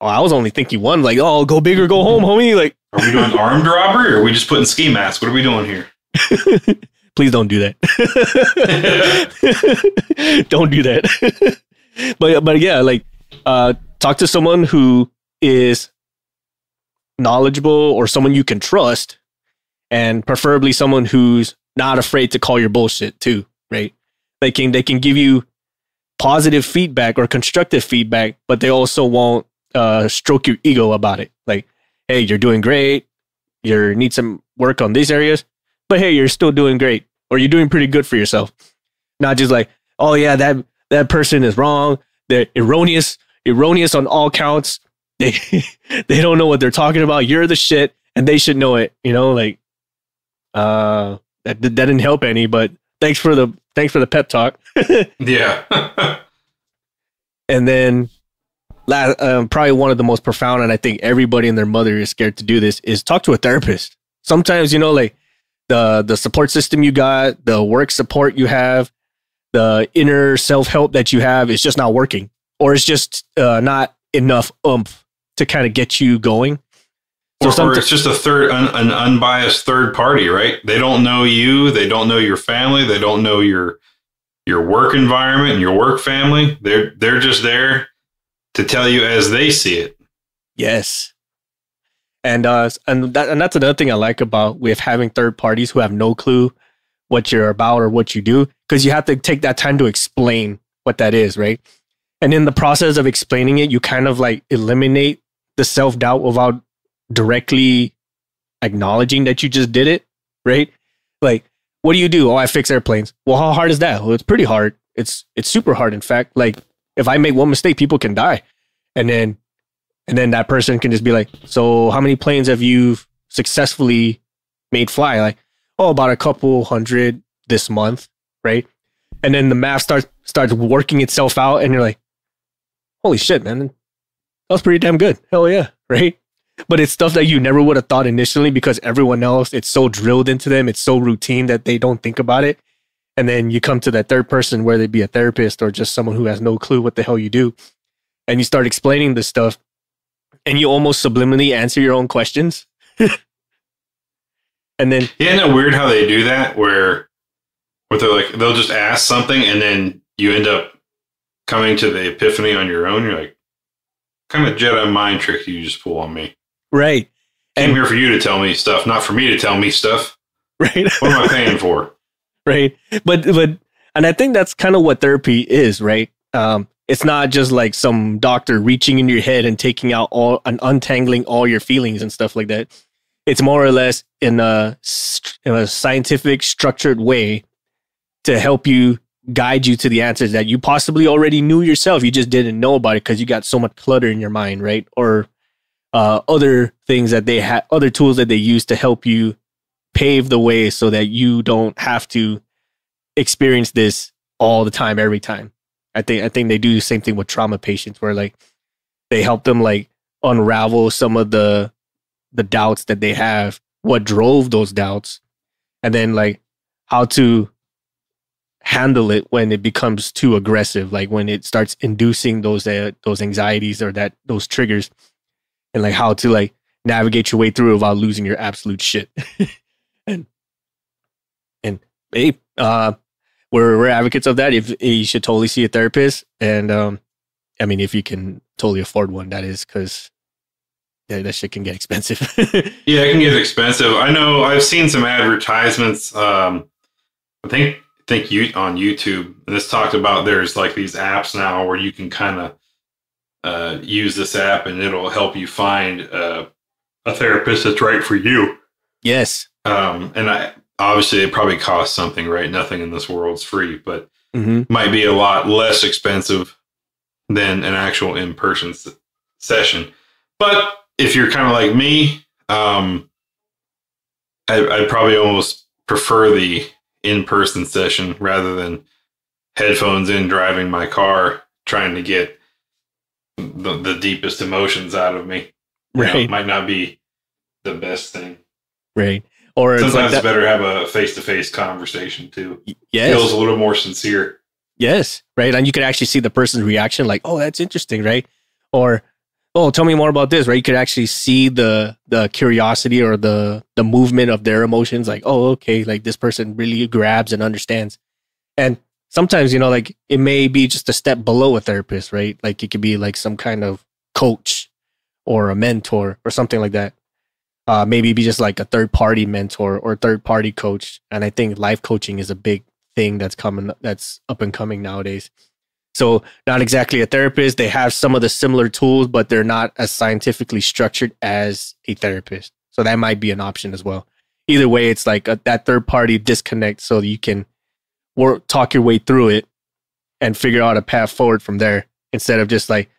Oh, I was only thinking one. Like, oh, go big or go home, homie. Like,
Are we doing armed robbery or are we just putting ski masks? What are we doing here?
please don't do that. Don't do that. But yeah, like, talk to someone who is knowledgeable or someone you can trust, and preferably someone who's not afraid to call your bullshit too, right? They can give you positive feedback or constructive feedback, but they also won't stroke your ego about it. Like, hey, you're doing great. You need some work on these areas, but hey, you're still doing great, or you're doing pretty good for yourself. Not just like, oh yeah, that person is wrong. They're erroneous on all counts. They don't know what they're talking about. You're the shit, and they should know it. Like, that didn't help any, but thanks for the pep talk.
Yeah.
And then, probably one of the most profound, and I think everybody and their mother is scared to do this, is talk to a therapist. Sometimes, like the support system you got, the work support you have, the inner self-help that you have is just not working, or it's just not enough oomph to kind of get you going. So
or it's just an unbiased third party, right? They don't know you. They don't know your family. They don't know your work environment and your work family. They're just there to tell you as they see it.
Yes. And that's another thing I like about with having third parties who have no clue what you're about or what you do, because you have to take that time to explain what that is, right? And in the process of explaining it, you kind of like eliminate the self-doubt without directly acknowledging that you just did it, right? Like, what do you do? Oh, I fix airplanes. Well, how hard is that? Well, it's pretty hard. It's super hard. In fact, like, if I make one mistake, people can die. And then that person can just be like, so how many planes have you successfully, made fly, like, oh, about a couple hundred this month, right? And then the math starts working itself out, and you're like, holy shit, man, that was pretty damn good. Hell yeah, right? But it's stuff that you never would have thought initially because everyone else, it's so drilled into them, it's so routine that they don't think about it. And then you come to that third person, whether it be a therapist or just someone who has no clue what the hell you do, and you start explaining this stuff, and you almost subliminally answer your own questions. And then,
isn't it weird how they do that? Where they're like, they'll just ask something, and then you end up coming to the epiphany on your own. You're like, kind of Jedi mind trick you just pull on me,
right?
I'm here for you to tell me stuff, not for me to tell me stuff.
Right?
What am I paying for? Right.
But and I think that's kind of what therapy is, right? It's not just like some doctor reaching in your head and taking out and untangling all your feelings and stuff like that. It's more or less in a scientific, structured way to help you, guide you to the answers that you possibly already knew yourself. You just didn't know about it because you got so much clutter in your mind, right? Or other things that they have, other tools that they use to help you pave the way so that you don't have to experience this all the time, every time. I think they do the same thing with trauma patients, where like they help them like unravel some of the doubts that they have, what drove those doubts, and then like how to handle it when it becomes too aggressive, like when it starts inducing those anxieties or those triggers, and like how to like navigate your way through it without losing your absolute shit. and hey, we're advocates of that. If you should totally see a therapist, and I mean, if you can totally afford one, that is, because that shit can get expensive.
Yeah, it can get expensive. I know I've seen some advertisements. I think you on YouTube, and this talked about there's like these apps now where you can kind of use this app and it'll help you find a therapist that's right for you.
Yes.
And obviously it probably costs something, right? Nothing in this world's free, but might be a lot less expensive than an actual in-person session. But if you're kind of like me, I'd probably almost prefer the in-person session rather than headphones in, driving my car, trying to get the deepest emotions out of me.
Right.
It might not be the best thing.
Right. Or
sometimes it's better to have a face-to-face conversation too.
Yes.
Feels a little more sincere.
Yes. Right. And you could actually see the person's reaction, like, oh, that's interesting, right? Or, oh, tell me more about this, right? You could actually see the curiosity or the movement of their emotions, like, oh, okay, like this person really grabs and understands. And sometimes, like it may be just a step below a therapist, right? Like it could be like some kind of coach or a mentor or something like that. Maybe be just like a third party mentor or third party coach. And I think life coaching is a big thing that's up and coming nowadays. So not exactly a therapist. They have some of the similar tools, but they're not as scientifically structured as a therapist. So that might be an option as well. Either way, it's like that third party disconnect so you can talk your way through it and figure out a path forward from there, instead of just like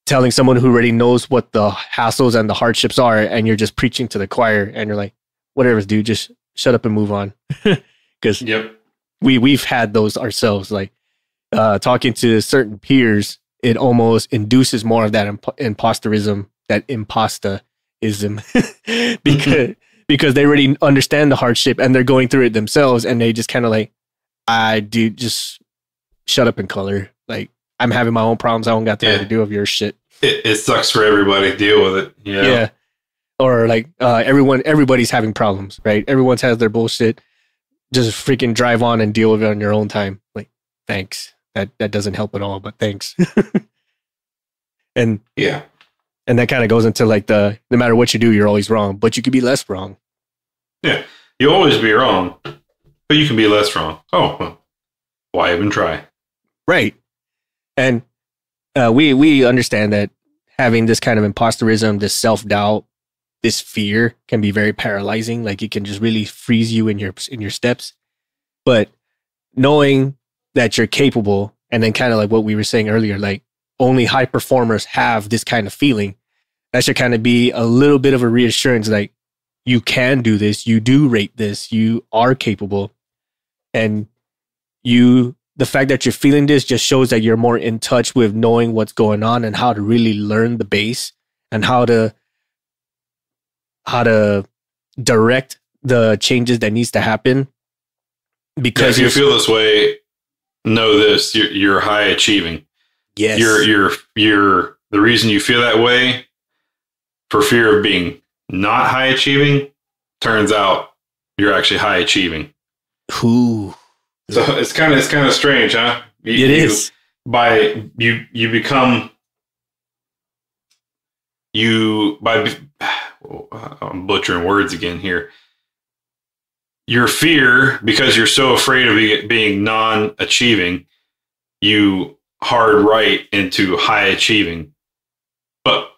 telling someone who already knows what the hassles and the hardships are, and you're just preaching to the choir, and you're like, whatever, dude, just shut up and move on. Because we've had those ourselves. Like talking to certain peers, it almost induces more of that imposterism, that impastaism, because they already understand the hardship and they're going through it themselves, and they just kind of like, dude, just shut up and color. Like, I'm having my own problems. I don't got to do of your shit.
It sucks for everybody. Deal with it. Yeah.
Or like everybody's having problems, right? Everyone has their bullshit. Just freaking drive on and deal with it on your own time. Like, thanks. That doesn't help at all, but thanks. And that kind of goes into like no matter what you do, you're always wrong, but you could be less wrong.
Yeah. You'll always be wrong, but you can be less wrong. Oh, well, why even try?
Right. And we understand that having this kind of imposterism, this self-doubt, this fear can be very paralyzing. Like it can just really freeze you in your steps. But knowing that you're capable, and then kind of like what we were saying earlier, like only high performers have this kind of feeling, that should kind of be a little bit of a reassurance. Like, you can do this, you do rate this, you are capable. And the fact that you're feeling this just shows that you're more in touch with knowing what's going on and how to really learn the base and how to direct the changes that needs to happen. Because
if you feel this way, know this: you're high achieving.
Yes,
you're the reason you feel that way for fear of being not high achieving. Turns out you're actually high achieving.
Ooh.
So it's kind of strange, huh?
It is.
I'm butchering words again here. Your fear, because you're so afraid of being non-achieving, you hard right into high achieving, but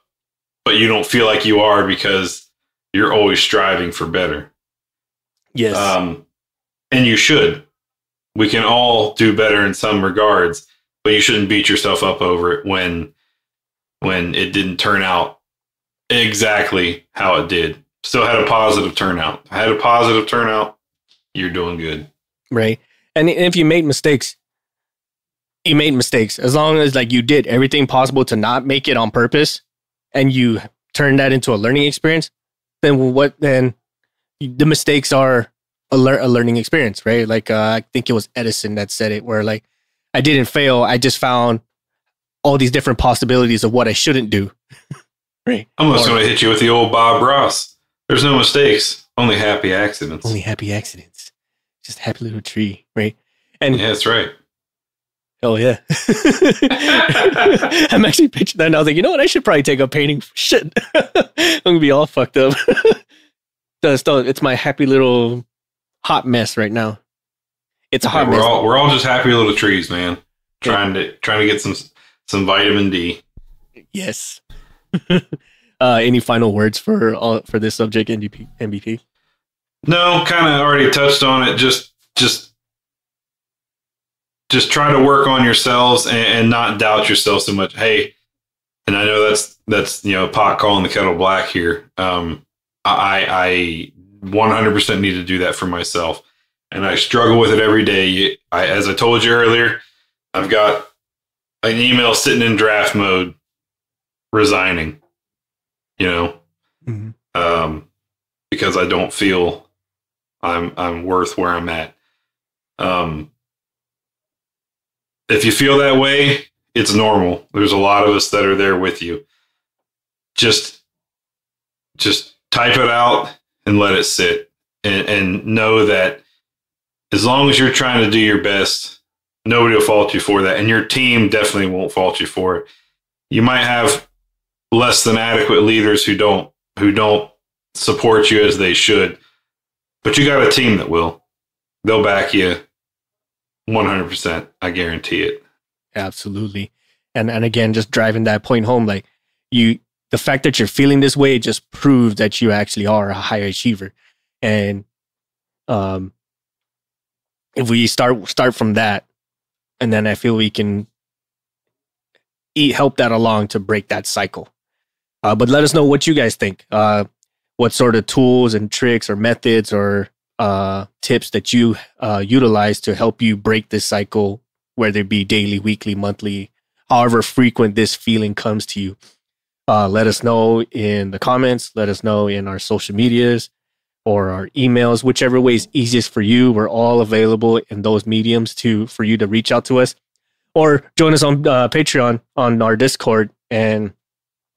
you don't feel like you are because you're always striving for better.
Yes.
And you should. We can all do better in some regards, but you shouldn't beat yourself up over it when it didn't turn out exactly how it did. Still had a positive turnout. You're doing good.
Right. And if you made mistakes, you made mistakes. As long as like you did everything possible to not make it on purpose and you turn that into a learning experience, then the mistakes are a learning experience, right? Like I think it was Edison that said it, where like I didn't fail. I just found all these different possibilities of what I shouldn't do. Right.
I'm just going to hit you with the old Bob Ross. There's no mistakes, only happy accidents.
Only happy accidents. Just a happy little tree, right? And
yeah, that's right.
Oh yeah. I'm actually picturing that and I was like, you know what? I should probably take up painting. Shit. I'm gonna be all fucked up. It's my happy little hot mess right now. It's a hot mess.
We're all just happy little trees, man. Trying to get some vitamin D.
Yes. Any final words for this subject, MVP?
No, kind of already touched on it. Just try to work on yourselves and not doubt yourself so much. Hey, and I know that's pot calling the kettle black here. I 100% need to do that for myself, and I struggle with it every day. As I told you earlier, I've got an email sitting in draft mode, resigning. Because I don't feel I'm worth where I'm at. If you feel that way, it's normal. There's a lot of us that are there with you. Just type it out and let it sit, and know that as long as you're trying to do your best, nobody will fault you for that, and your team definitely won't fault you for it. You might have less than adequate leaders who don't support you as they should, but you got a team that will. They'll back you 100%. I guarantee it.
Absolutely. And again, just driving that point home, like the fact that you're feeling this way just proves that you actually are a high achiever. And if we start from that, and then I feel we can help that along to break that cycle. But let us know what you guys think. What sort of tools and tricks or methods or tips that you utilize to help you break this cycle, whether it be daily, weekly, monthly, however frequent this feeling comes to you. Let us know in the comments. Let us know in our social medias or our emails, whichever way is easiest for you. We're all available in those mediums for you to reach out to us, or join us on Patreon on our Discord, and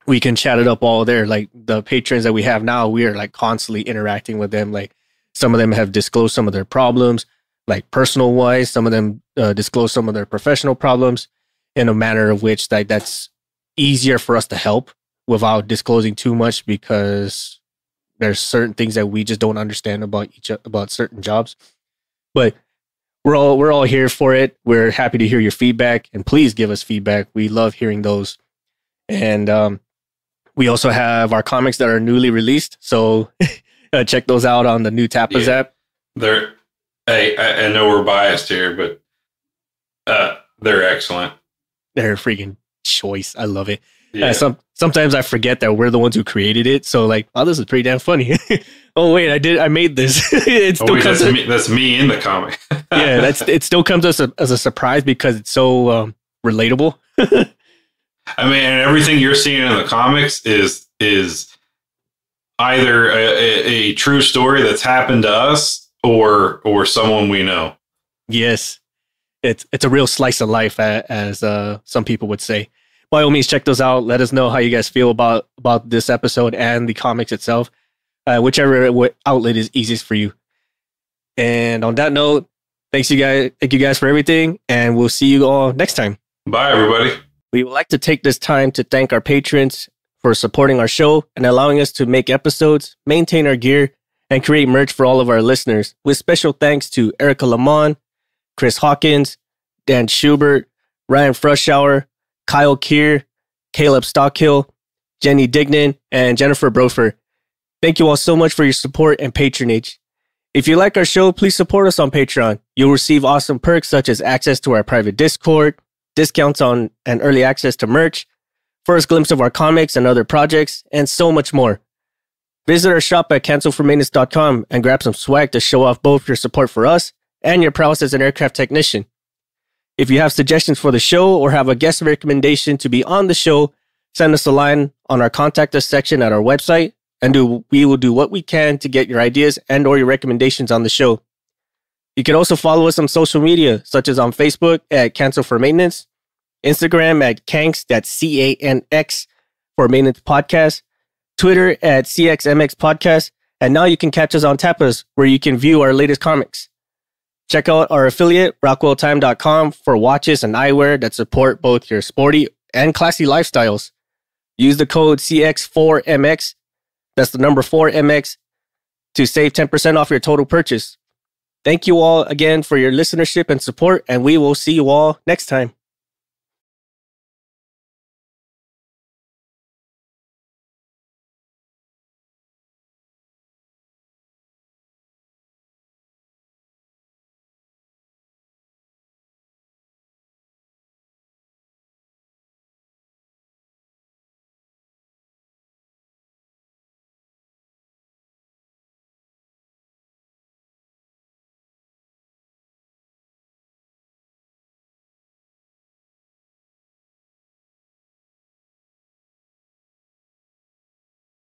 we can chat it up all there. Like the patrons that we have now, we are like constantly interacting with them. Like some of them have disclosed some of their problems, like personal wise. Some of them disclose some of their professional problems in a manner of which that's easier for us to help without disclosing too much, because there's certain things that we just don't understand about certain jobs. But we're all here for it. We're happy to hear your feedback, and please give us feedback. We love hearing those. And we also have our comics that are newly released, so check those out on the new Tapas app.
I know we're biased here, but they're excellent.
They're a freaking choice. I love it.
Yeah.
Sometimes I forget that we're the ones who created it. So like, oh, this is pretty damn funny. Oh wait, I made this.
That's me in the comic.
Yeah, it still comes as a surprise because it's so relatable.
I mean, and everything you're seeing in the comics is either a true story that's happened to us or someone we know.
Yes, it's a real slice of life, as some people would say. By all means, check those out. Let us know how you guys feel about this episode and the comics itself, whichever outlet is easiest for you. And on that note, thank you guys for everything, and we'll see you all next time.
Bye, everybody.
We would like to take this time to thank our patrons for supporting our show and allowing us to make episodes, maintain our gear, and create merch for all of our listeners. With special thanks to Erica Lamont, Chris Hawkins, Dan Schubert, Ryan Frushauer, Kyle Keir, Caleb Stockhill, Jenny Dignan, and Jennifer Brofer. Thank you all so much for your support and patronage. If you like our show, please support us on Patreon. You'll receive awesome perks such as access to our private Discord, discounts on and early access to merch, first glimpse of our comics and other projects, and so much more. Visit our shop at cancelformaintenance.com and grab some swag to show off both your support for us and your prowess as an aircraft technician. If you have suggestions for the show or have a guest recommendation to be on the show, send us a line on our contact us section at our website, and we will do what we can to get your ideas and or your recommendations on the show. You can also follow us on social media, such as on Facebook at Cancel for Maintenance, Instagram at Canx, that's CANX for Maintenance Podcast, Twitter at CXMX Podcast, and now you can catch us on Tapas, where you can view our latest comics. Check out our affiliate, RockwellTime.com, for watches and eyewear that support both your sporty and classy lifestyles. Use the code CX4MX, that's the number 4MX, to save 10% off your total purchase. Thank you all again for your listenership and support, and we will see you all next time.